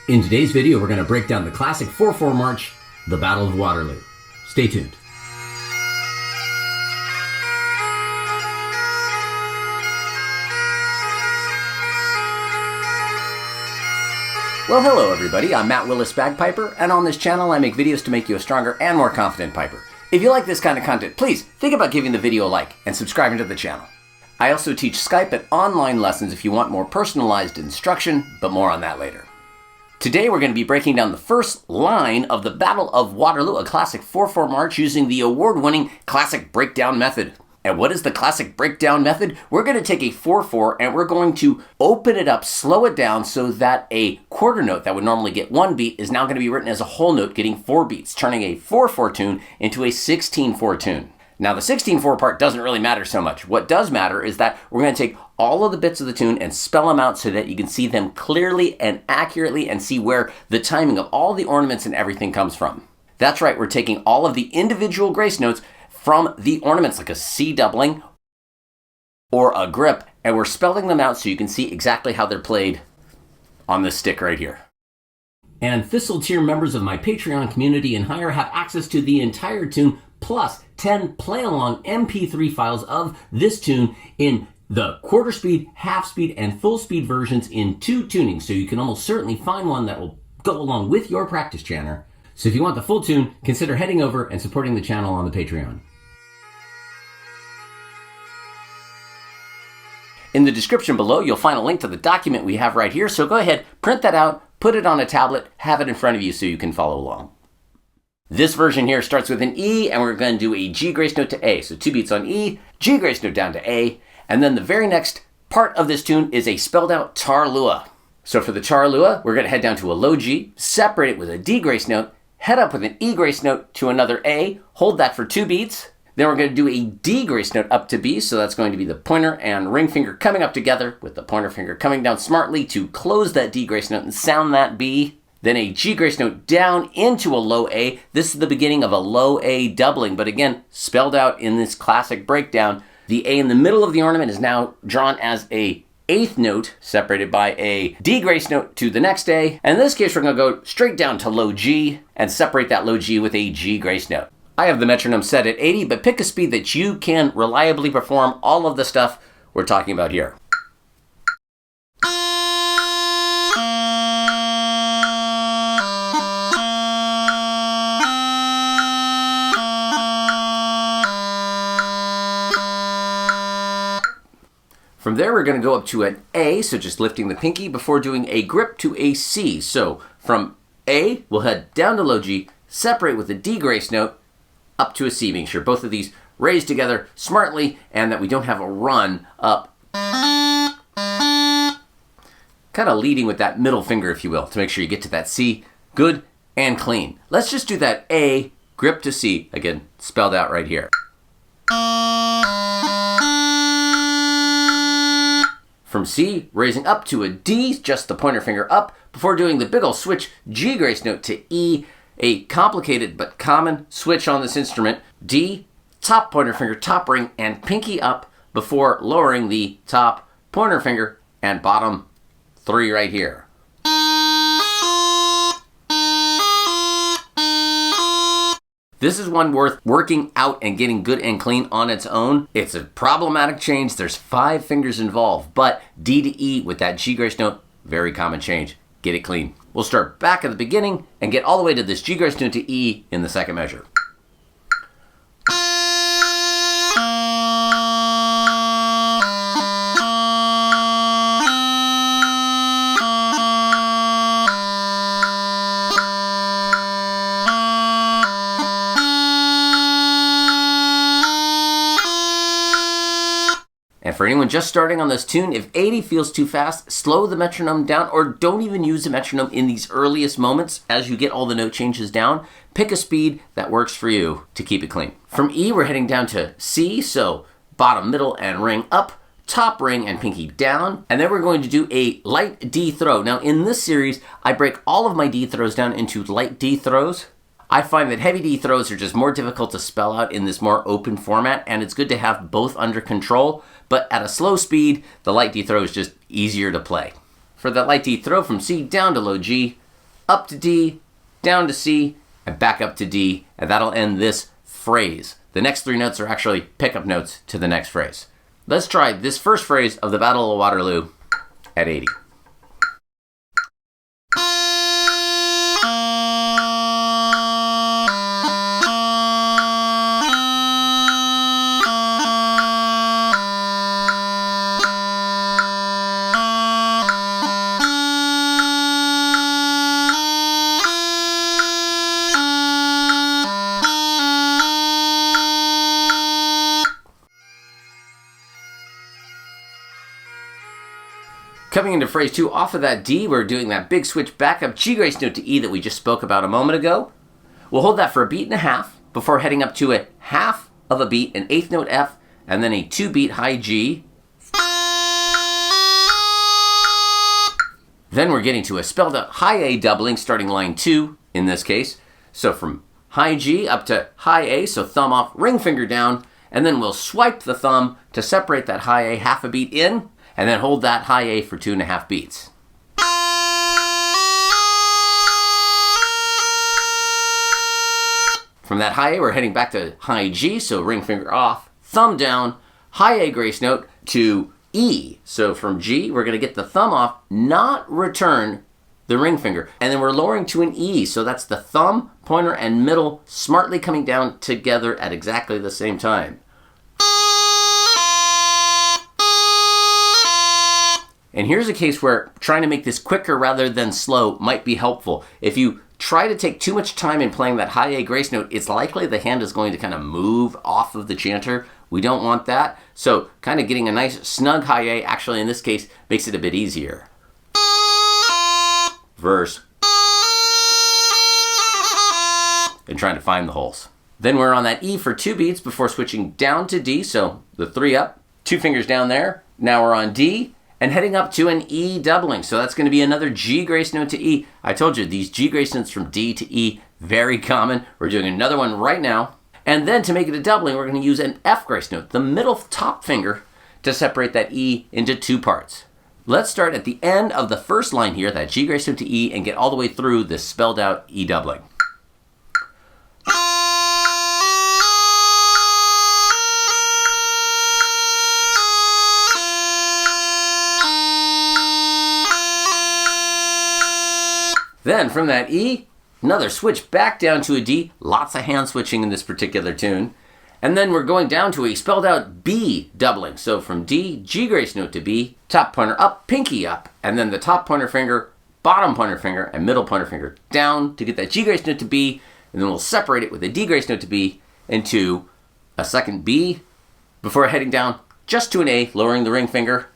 In today's video, we're going to break down the classic 4/4 march, the Battle of Waterloo. Stay tuned. Well, hello everybody, I'm Matt Willis Bagpiper, and on this channel I make videos to make you a stronger and more confident piper. If you like this kind of content, please think about giving the video a like and subscribing to the channel. I also teach Skype and online lessons if you want more personalized instruction, but more on that later. Today we're going to be breaking down the first line of the Battle of Waterloo, a classic 4/4 march using the award-winning classic breakdown method. And what is the classic breakdown method? We're going to take a 4/4 and we're going to open it up, slow it down so that a quarter note that would normally get 1 beat is now going to be written as a whole note getting 4 beats, turning a 4/4 tune into a 16/4 tune. Now the 16/4 part doesn't really matter so much. What does matter is that we're going to take all of the bits of the tune and spell them out so that you can see them clearly and accurately and see where the timing of all the ornaments and everything comes from. That's right, we're taking all of the individual grace notes from the ornaments like a C doubling or a grip, and we're spelling them out so you can see exactly how they're played on this stick right here. And Thistle tier members of my Patreon community and higher have access to the entire tune plus 10 play-along MP3 files of this tune in the quarter speed, half speed, and full speed versions in 2 tunings, so you can almost certainly find one that will go along with your practice chanter. So if you want the full tune, consider heading over and supporting the channel on the Patreon. In the description below, you'll find a link to the document we have right here, so go ahead, print that out, put it on a tablet, have it in front of you so you can follow along. This version here starts with an E, and we're going to do a G grace note to A. So 2 beats on E, G grace note down to A, and then the very next part of this tune is a spelled out tarlua. So for the tarlua, we're going to head down to a low G, separate it with a D grace note, head up with an E grace note to another A, hold that for 2 beats. Then we're going to do a D grace note up to B, so that's going to be the pointer and ring finger coming up together with the pointer finger coming down smartly to close that D grace note and sound that B. Then a G grace note down into a low A. This is the beginning of a low A doubling, but again, spelled out in this classic breakdown. The A in the middle of the ornament is now drawn as a 8th note, separated by a D grace note to the next A. And in this case, we're going to go straight down to low G and separate that low G with a G grace note. I have the metronome set at 80, but pick a speed that you can reliably perform all of the stuff we're talking about here. From there, we're going to go up to an A, so just lifting the pinky before doing a grip to a C. So from A, we'll head down to low G, separate with a D grace note, up to a C, making sure both of these raise together smartly and that we don't have a run up. Kind of leading with that middle finger, if you will, to make sure you get to that C good and clean. Let's just do that A, grip to C, again, spelled out right here. From C, raising up to a D, just the pointer finger up, before doing the big ol' switch G grace note to E, a complicated but common switch on this instrument. D, top pointer finger, top ring, and pinky up before lowering the top pointer finger and bottom 3 right here. This is one worth working out and getting good and clean on its own. It's a problematic change. There's 5 fingers involved, but D to E with that G grace note, very common change. Get it clean. We'll start back at the beginning and get all the way to this G grace note to E in the second measure. And for anyone just starting on this tune, if 80 feels too fast, slow the metronome down or don't even use the metronome in these earliest moments as you get all the note changes down. Pick a speed that works for you to keep it clean. From E, we're heading down to C, so bottom, middle, and ring up, top ring and pinky down. And then we're going to do a light D throw. Now in this series, I break all of my D throws down into light D throws. I find that heavy D throws are just more difficult to spell out in this more open format, and it's good to have both under control, but at a slow speed, the light D throw is just easier to play. For the light D throw from C down to low G, up to D, down to C, and back up to D, and that'll end this phrase. The next 3 notes are actually pickup notes to the next phrase. Let's try this first phrase of the Battle of Waterloo at 80. Coming into phrase 2, off of that D, we're doing that big switch back up G grace note to E that we just spoke about a moment ago. We'll hold that for a beat and a half before heading up to a half of a beat, an 8th note F, and then a 2-beat high G. Then we're getting to a spelled out high A doubling starting line 2 in this case. So from high G up to high A, so thumb off, ring finger down, and then we'll swipe the thumb to separate that high A half a beat in, and then hold that high A for 2.5 beats. From that high A, we're heading back to high G, so ring finger off, thumb down, high A grace note to E. So from G, we're going to get the thumb off, not return the ring finger. And then we're lowering to an E, so that's the thumb, pointer, and middle smartly coming down together at exactly the same time. And here's a case where trying to make this quicker rather than slow might be helpful. If you try to take too much time in playing that high A grace note, it's likely the hand is going to kind of move off of the chanter. We don't want that. So kind of getting a nice snug high A, actually in this case, makes it a bit easier. Verse. And trying to find the holes. Then we're on that E for 2 beats before switching down to D. So the 3 up, 2 fingers down there. Now we're on D. And heading up to an E doubling. So that's going to be another G grace note to E. I told you, these G grace notes from D to E, very common. We're doing another one right now. And then to make it a doubling, we're going to use an F grace note, the middle top finger, to separate that E into 2 parts. Let's start at the end of the first line here, that G grace note to E, and get all the way through this spelled out E doubling. Then from that E, another switch back down to a D. Lots of hand switching in this particular tune. And then we're going down to a spelled out B doubling. So from D, G grace note to B, top pointer up, pinky up, and then the top pointer finger, bottom pointer finger, and middle pointer finger down to get that G grace note to B. And then we'll separate it with a D grace note to B into a second B before heading down just to an A, lowering the ring finger.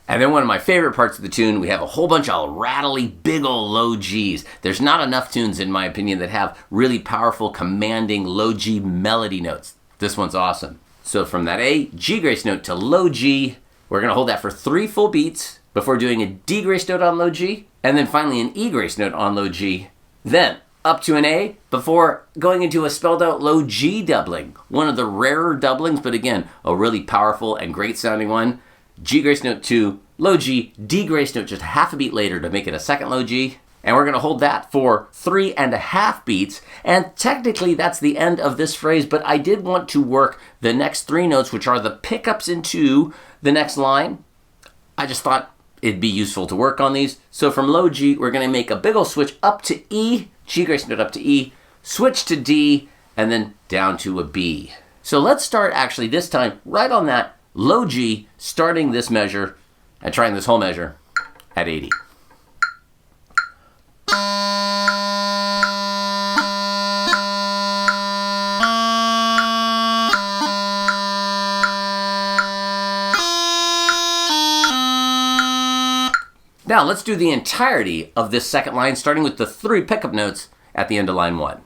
And then one of my favorite parts of the tune, we have a whole bunch of rattly, big ol' low Gs. There's not enough tunes, in my opinion, that have really powerful, commanding low G melody notes. This one's awesome. So from that A, G grace note to low G, we're going to hold that for 3 full beats before doing a D grace note on low G, and then finally an E grace note on low G. Then up to an A before going into a spelled out low G doubling. One of the rarer doublings, but again, a really powerful and great sounding one. G grace note to low G, D grace note just half a beat later to make it a second low G. And we're going to hold that for 3.5 beats. And technically that's the end of this phrase, but I did want to work the next 3 notes, which are the pickups into the next line. I just thought it'd be useful to work on these. So from low G, we're going to make a big ol' switch up to E, G grace note up to E, switch to D, and then down to a B. So let's start actually this time right on that low G, starting this measure and trying this whole measure at 80. Now let's do the entirety of this second line, starting with the 3 pickup notes at the end of line 1.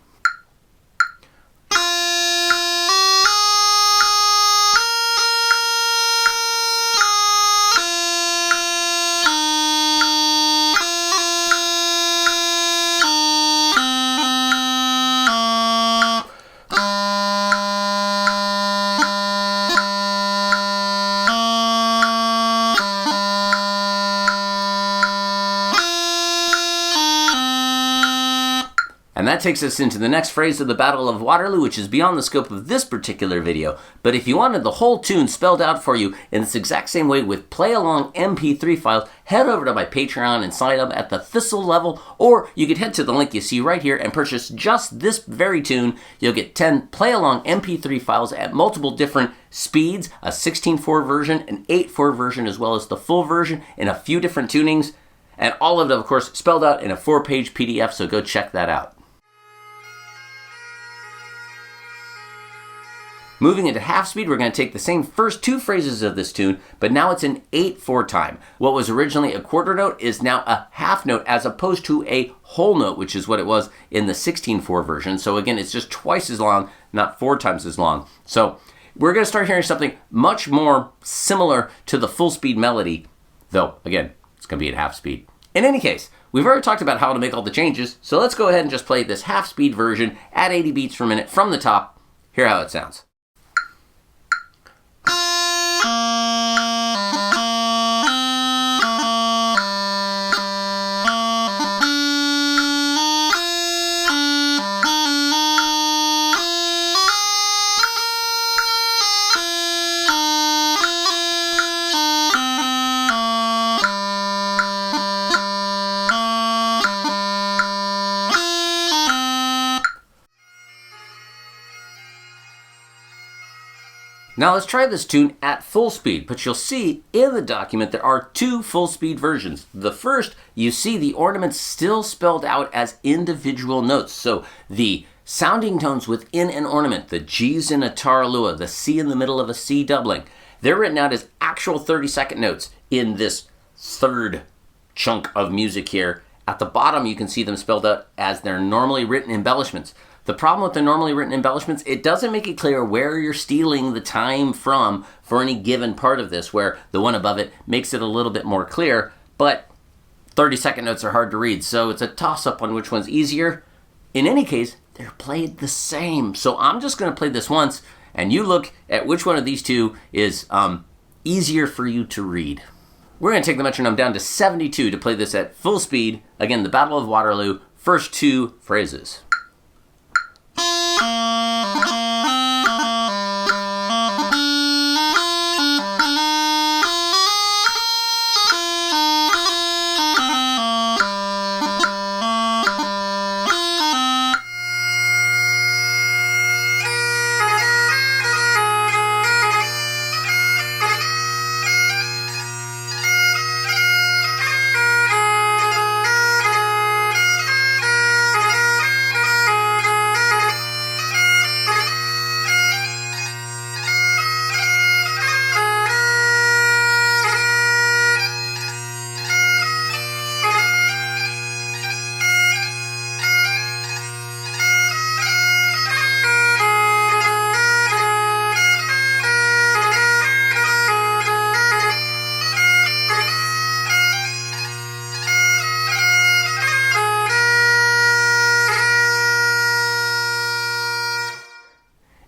And that takes us into the next phrase of the Battle of Waterloo, which is beyond the scope of this particular video. But if you wanted the whole tune spelled out for you in this exact same way with play-along MP3 files, head over to my Patreon and sign up at the Thistle level, or you could head to the link you see right here and purchase just this very tune. You'll get 10 play-along MP3 files at multiple different speeds, a 16:4 version, an 8:4 version, as well as the full version in a few different tunings. And all of it, of course, spelled out in a 4-page PDF, so go check that out. Moving into half speed, we're going to take the same first two phrases of this tune, but now it's an 8/4 time. What was originally a quarter note is now a half note as opposed to a whole note, which is what it was in the 16/4 version. So again, it's just twice as long, not 4 times as long. So we're going to start hearing something much more similar to the full speed melody, though again, it's going to be at half speed. In any case, we've already talked about how to make all the changes, so let's go ahead and just play this half speed version at 80 beats per minute from the top. Hear how it sounds. Now let's try this tune at full speed, but you'll see in the document there are 2 full speed versions. The first, you see the ornaments still spelled out as individual notes. So the sounding tones within an ornament, the G's in a taralua, the C in the middle of a C doubling, they're written out as actual 30-second notes in this third chunk of music here. At the bottom, you can see them spelled out as their normally written embellishments. The problem with the normally written embellishments, it doesn't make it clear where you're stealing the time from for any given part of this, where the one above it makes it a little bit more clear, but 30-second notes are hard to read, so it's a toss-up on which one's easier. In any case, they're played the same. So I'm just going to play this once, and you look at which one of these two is easier for you to read. We're going to take the metronome down to 72 to play this at full speed. Again, the Battle of Waterloo, first 2 phrases.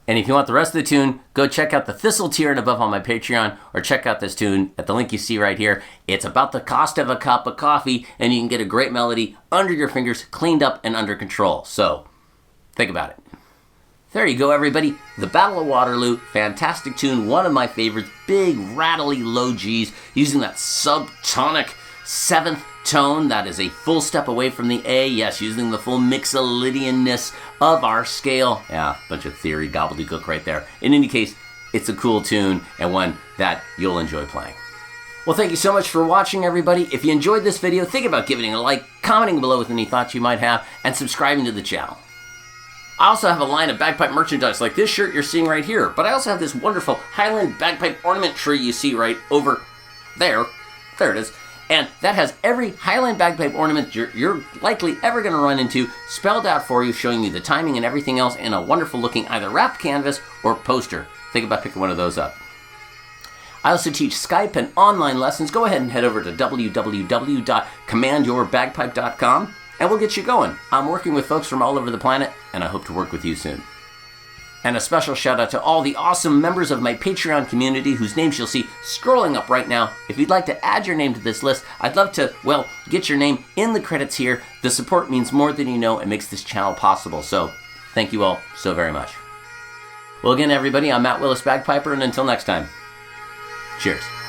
And if you want the rest of the tune, go check out the Thistle tier and above on my Patreon, or check out this tune at the link you see right here. It's about the cost of a cup of coffee, and you can get a great melody under your fingers, cleaned up and under control. So, think about it. There you go, everybody. The Battle of Waterloo, fantastic tune, one of my favorites. Big, rattly, low G's, using that subtonic 7th tone that is a full step away from the A. Yes, using the full mixolydianness of our scale. Yeah, bunch of theory gobbledygook right there. In any case, it's a cool tune and one that you'll enjoy playing. Well, thank you so much for watching, everybody. If you enjoyed this video, think about giving it a like, commenting below with any thoughts you might have, and subscribing to the channel. I also have a line of bagpipe merchandise like this shirt you're seeing right here, but I also have this wonderful Highland bagpipe ornament tree you see right over there. There it is. And that has every Highland bagpipe ornament you're likely ever going to run into spelled out for you, showing you the timing and everything else in a wonderful looking either wrapped canvas or poster. Think about picking one of those up. I also teach Skype and online lessons. Go ahead and head over to www.commandyourbagpipe.com and we'll get you going. I'm working with folks from all over the planet, and I hope to work with you soon. And a special shout out to all the awesome members of my Patreon community whose names you'll see scrolling up right now. If you'd like to add your name to this list, I'd love to, well, get your name in the credits here. The support means more than you know and makes this channel possible. So thank you all so very much. Well, again, everybody, I'm Matt Willis Bagpiper, and until next time, cheers.